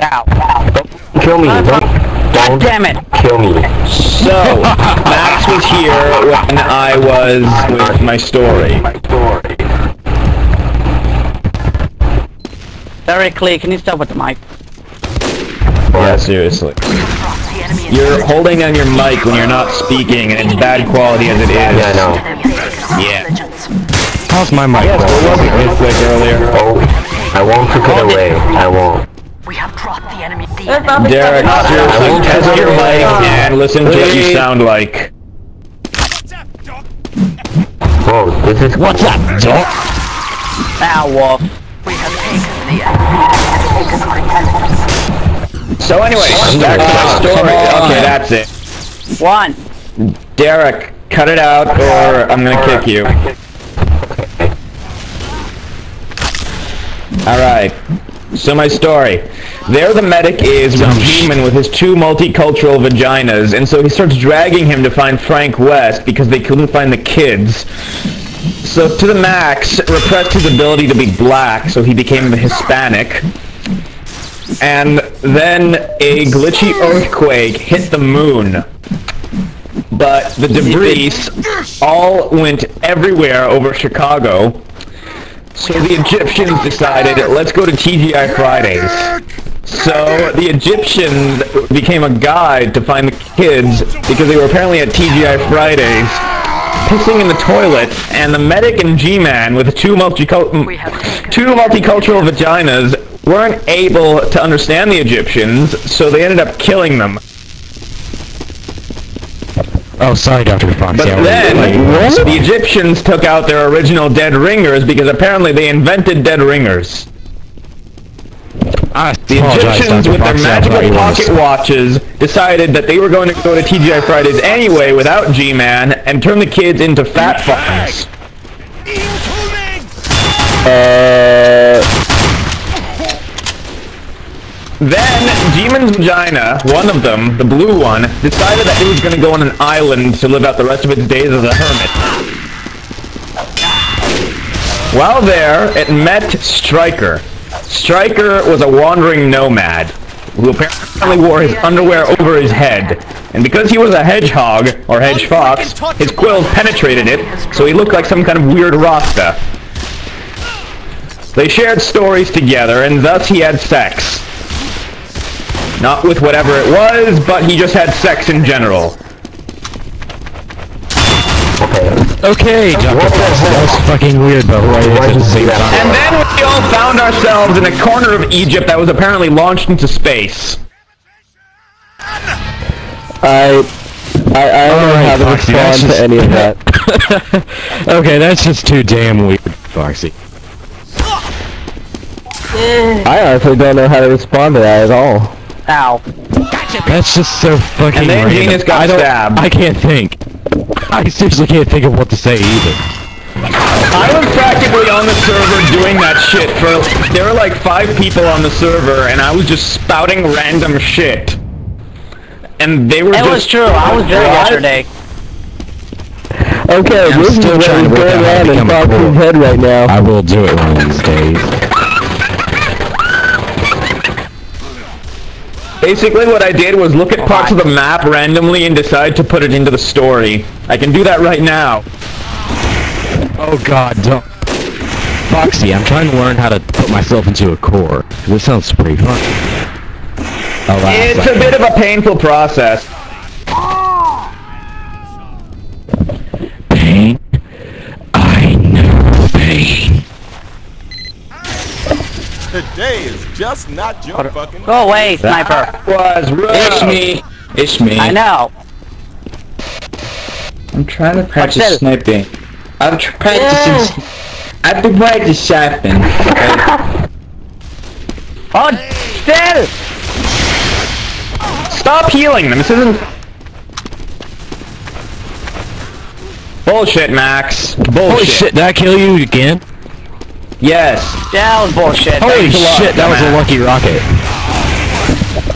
Ow. Don't kill me. God damn it. Kill me. So, Max was here when I was with my story. Very clear, can you stop with the mic? Yeah, seriously. You're holding on your mic when you're not speaking, and it's bad quality as it is. Yeah, I know. Yeah. How's my mic? Yes, there was a earthquake earlier. Oh, I won't take it away. I won't. We have dropped the enemy. Derek, seriously, test your mic and listen to what you sound like. Whoa, this is... What's up, Doc? Ow, Wolf. We have taken the enemy. So anyway, back to my story. Okay, that's it. One. Derek, cut it out or I'm gonna kick you. Alright. So my story. There the medic is with Demon with his 2 multicultural vaginas, and so he starts dragging him to find Frank West because they couldn't find the kids. So to the max, repressed his ability to be black, so he became Hispanic. And then a glitchy earthquake hit the moon. But the debris all went everywhere over Chicago. So the Egyptians decided, let's go to TGI Fridays. So the Egyptians became a guide to find the kids because they were apparently at TGI Fridays pissing in the toilet, and the medic and G-Man with 2 multicultural vaginas weren't able to understand the Egyptians, so they ended up killing them. Oh, sorry, Dr. Foxy. But then, the Egyptians took out their original dead ringers because apparently they invented dead ringers. The Egyptians, with their magical pocket watches, decided that they were going to go to TGI Fridays anyway without G-Man and turn the kids into fat fucks. Then, G-Man's vagina, one of them, the blue one, decided that it was going to go on an island to live out the rest of its days as a hermit. While there, it met Stryker. Stryker was a wandering nomad, who apparently wore his underwear over his head. And because he was a hedgehog, or hedge fox, his quills penetrated it, so he looked like some kind of weird Rasta. They shared stories together, and thus he had sex. Not with whatever it was, but he just had sex in general. Okay, Dr. Foxy, that was fucking weird, but why did you say that? And then we all found ourselves in a corner of Egypt that was apparently launched into space. I don't know how to respond to any of that. Okay, that's just too damn weird, Foxy. I honestly don't know how to respond to that at all. Ow. That's just so fucking And then random. Venus got stabbed. I can't think. I seriously can't think of what to say either. I was practically on the server doing that shit for... There were like 5 people on the server, and I was just spouting random shit. And they were It was true, I was there yesterday. Okay, I'm this is still what trying is to work going out how to on in become a Foxy's cool. head right now. I will do it one of these days. Basically what I did was look at parts of the map randomly and decide to put it into the story. I can do that right now. Oh god, don't. Foxy, I'm trying to learn how to put myself into a core. This sounds pretty fun. It's a bit of a painful process. Pain? I know pain. Today is just not your fucking... Go away, sniper. Was rough. It's me. It's me. I know. I'm trying to practice What's that? sniping. I'm practicing. I've been practicing sniping. Okay? Oh, still! Stop healing them. This isn't... Bullshit, Max. Bullshit. Holy shit, did I kill you again? Yes. That was bullshit. Holy Thanks a lot, shit, that was a dumbass. lucky rocket.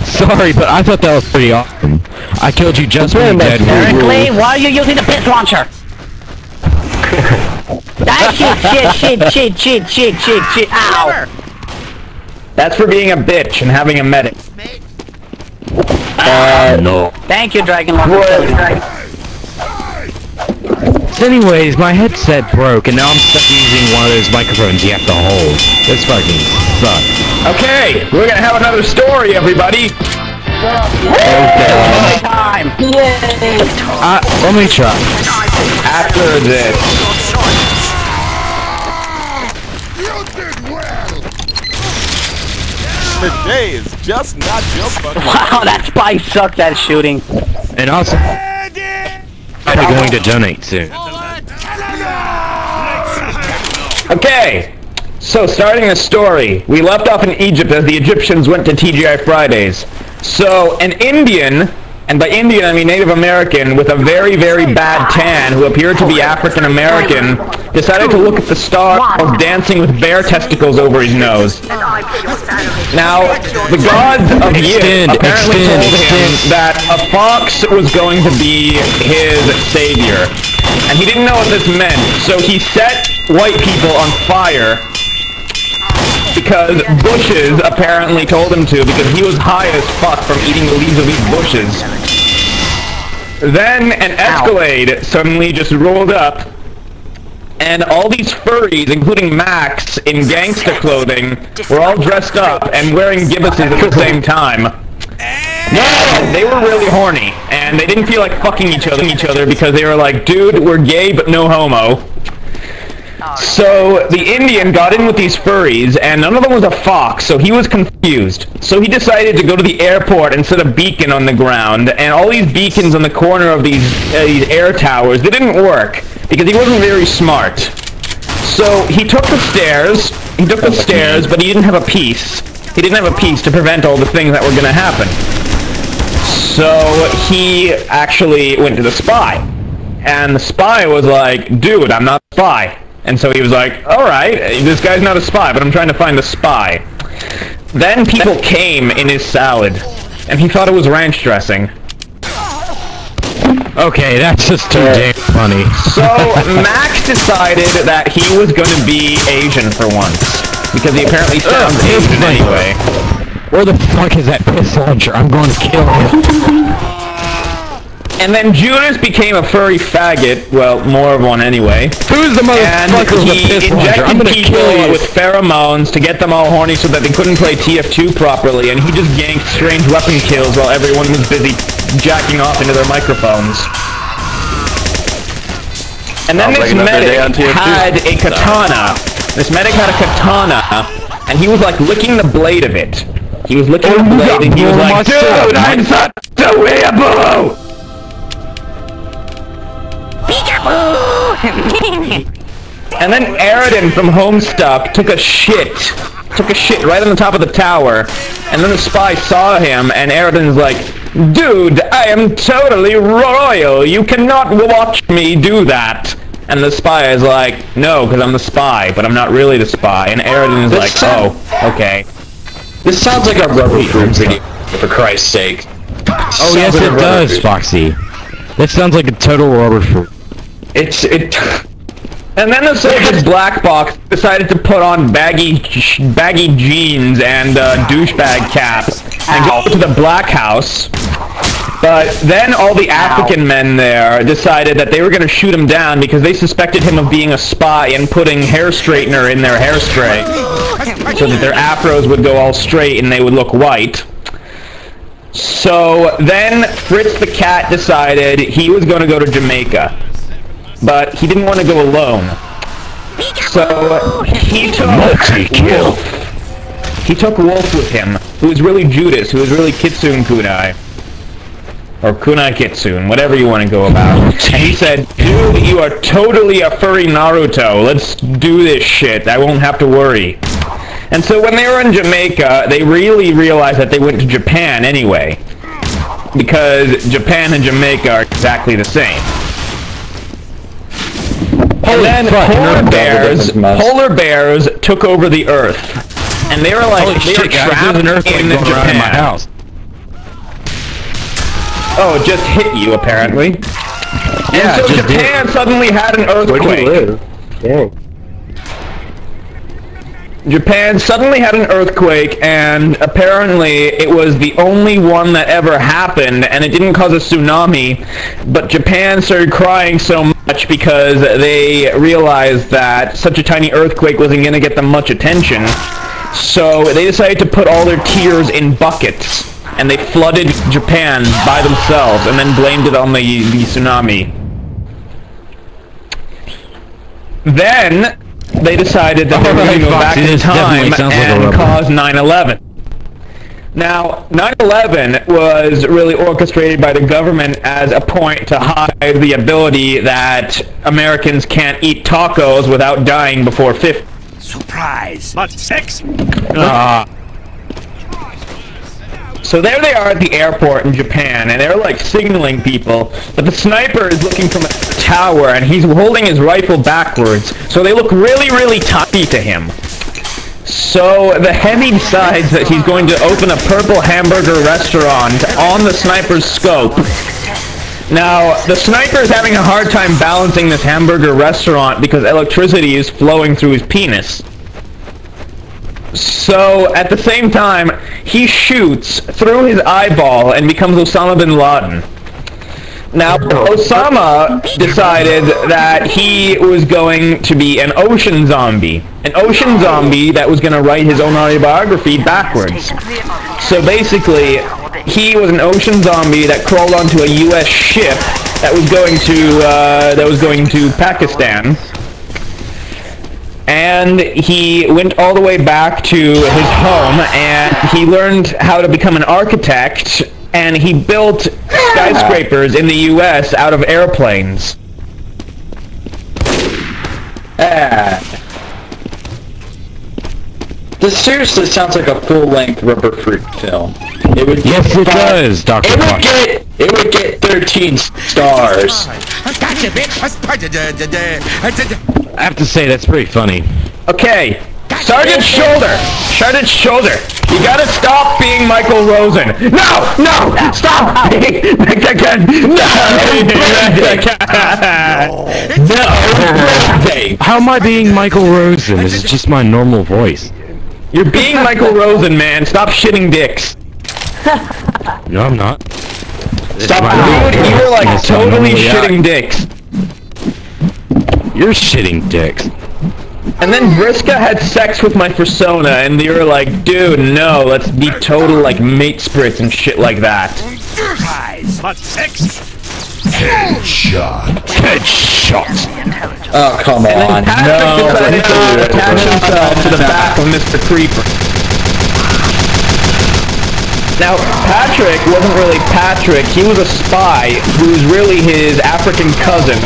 Sorry, but I thought that was pretty awesome. I killed you just when you dead. Apparently, why are you using the piss launcher? That shit, ow! That's for being a bitch and having a medic. No. Thank you, Dragon Lord. So anyways, my headset broke, and now I'm stuck using one of those microphones you have to hold. This fucking sucks. Okay, we're gonna have another story, everybody. Okay. Time. Let me try. After this. Today is just not your fucking Wow, that spy sucked at shooting. And also, I'm going to donate soon. Okay, so starting the story, we left off in Egypt as the Egyptians went to TGI Fridays. So an Indian, and by Indian I mean Native American, with a very, very bad tan who appeared to be African American, decided to look at the stars dancing with bear testicles over his nose. Now, the gods of Yid apparently told him that a fox was going to be his savior. And he didn't know what this meant, so he set white people on fire because bushes apparently told him to, because he was high as fuck from eating the leaves of these bushes. Then an Escalade suddenly just rolled up, and all these furries, including Max, in gangster clothing, were all dressed up and wearing gibbuses at the same time. They were really horny, and they didn't feel like fucking each other because they were like, dude, we're gay but no homo. So the Indian got in with these furries, and none of them was a fox, so he was confused. So he decided to go to the airport and set a beacon on the ground, and all these beacons on the corner of these air towers, they didn't work, because he wasn't very smart. So he took the stairs, but he didn't have a piece. He didn't have a piece to prevent all the things that were going to happen. So he actually went to the spy. And the spy was like, dude, I'm not a spy. And so he was like, alright, this guy's not a spy, but I'm trying to find the spy. Then people came in his salad, and he thought it was ranch dressing. Okay, that's just too damn funny. So Max decided that he was going to be Asian for once, because he apparently sounds Asian anyway. Where the fuck is that piss launcher? I'm going to kill him. And then Judas became a furry faggot, well, more of one anyway. Who's the motherfucker with the piss launcher? I'm gonna kill you with pheromones to get them all horny so that they couldn't play TF2 properly, and he just ganked strange weapon kills while everyone was busy jacking off into their microphones. And then this medic had a katana. This medic had a katana, and he was like licking the blade of it. He was licking the blade, and he was like, dude, I'm such a weeaboo! And then Aridin from Homestuck took a shit right on the top of the tower, and then the spy saw him, and Aridin's like, dude, I am totally royal, you cannot watch me do that. And the spy is like, no, because I'm the spy, but I'm not really the spy. And Aridin is like, oh, okay. This sounds like a rubber fruit video, for Christ's sake. Oh yes, it does, Foxy. That sounds like a total rubber fruit. And then the soldier's black box decided to put on baggy jeans and douchebag caps and go to the black house. But then all the African men there decided that they were going to shoot him down because they suspected him of being a spy and putting hair straightener in their hairspray so that their afros would go all straight and they would look white. So then Fritz the cat decided he was going to go to Jamaica. But he didn't want to go alone. So he took Wolf. He took Wolf with him, who was really Judas, who was really Kitsune Kunai. Or Kunai Kitsune, whatever you want to go about. And he said, dude, you are totally a furry Naruto. Let's do this shit. I won't have to worry. And so when they were in Jamaica, they really realized that they went to Japan anyway. Because Japan and Jamaica are exactly the same. And then polar bears took over the Earth, and they were like, they were trapped in Japan. My house. Oh, it just hit you apparently. Yeah, and so Japan suddenly had an earthquake. Where do you live? Dang. Japan suddenly had an earthquake, and apparently it was the only one that ever happened, and it didn't cause a tsunami, but Japan started crying so much because they realized that such a tiny earthquake wasn't going to get them much attention, so they decided to put all their tears in buckets, and they flooded Japan by themselves, and then blamed it on the tsunami. Then they decided that they were going to go back in time and cause 9/11. Now, 9/11 was really orchestrated by the government as a point to hide the ability that Americans can't eat tacos without dying before 50. Surprise! Not 6! So there they are at the airport in Japan, and they're like signaling people, but the sniper is looking from a tower, and he's holding his rifle backwards, so they look really, really tiny to him. So the heavy decides that he's going to open a purple hamburger restaurant on the sniper's scope. Now, the sniper is having a hard time balancing this hamburger restaurant because electricity is flowing through his penis. So, at the same time, he shoots through his eyeball and becomes Osama bin Laden. Now, Osama decided that he was going to be an ocean zombie. An ocean zombie that was going to write his own autobiography backwards. So basically, he was an ocean zombie that crawled onto a U.S. ship that was going to Pakistan. And he went all the way back to his home, and he learned how to become an architect, and he built skyscrapers in the U.S. out of airplanes. This seriously sounds like a full-length Rubber Fruit film. Yes, it does, Dr. Fox. It would get 13 stars. I have to say, that's pretty funny. Okay, Sergeant Shoulder! Sergeant Shoulder! You gotta stop being Michael Rosen! No! No! Stop being... No! How am I being Michael Rosen? This is just my normal voice. You're being Michael Rosen, man. Stop shitting dicks. No, I'm not. Stop, dude. You were like totally shitting dicks. You're shitting dicks. And then Vriska had sex with my persona, and they were like, dude, no, let's be total, like, mate spritz and shit like that. Surprise! Not 6! Headshot. Headshot. Oh, come on. No. Decided to attach himself to the back of Mr. Creeper. Now, Patrick wasn't really Patrick, he was a spy who was really his African cousin.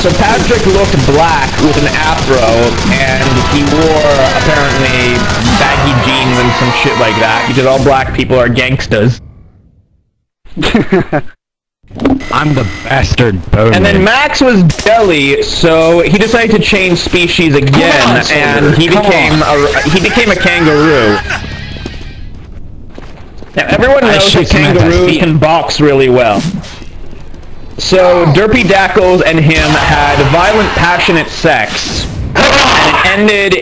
So Patrick looked black with an afro, and he wore, apparently, baggy jeans and some shit like that, because all black people are gangstas. I'm the bastard boneman. And then Max was Deli, so he decided to change species again, and he became a kangaroo. Now, everyone knows that kangaroos can box really well. So, Derpy Dackles and him had violent, passionate sex, and it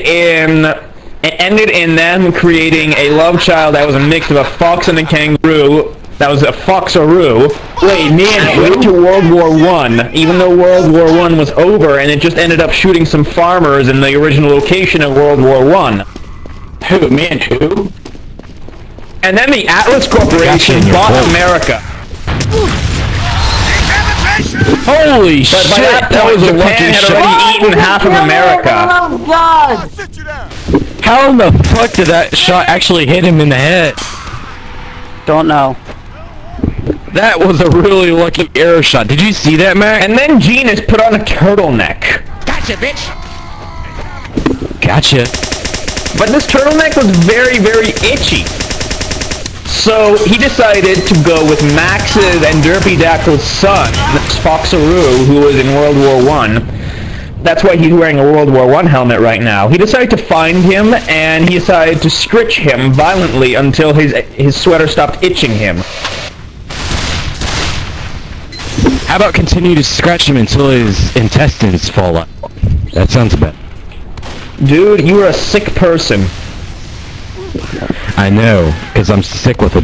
ended in them creating a love child that was a mix of a fox and a kangaroo. That was a foxaroo. Wait, and it went to World War I, even though World War I was over, and it just ended up shooting some farmers in the original location of World War I. Who? Me and who? And then the Atlas Corporation bought America. Holy shit! But by that point, Japan had already eaten half of America. Oh God! How in the fuck did that shot actually hit him in the head? Don't know. That was a really lucky arrow shot. Did you see that, Mac? And then Genus put on a turtleneck. Gotcha, bitch! Gotcha. But this turtleneck was very, very itchy. So he decided to go with Max's and Derpy Dackle's son, Foxaroo, who was in World War I. That's why he's wearing a World War I helmet right now. He decided to find him, and he decided to scritch him violently until his sweater stopped itching him. How about continue to scratch him until his intestines fall out? That sounds bad. Dude, you are a sick person. I know, because I'm sick with a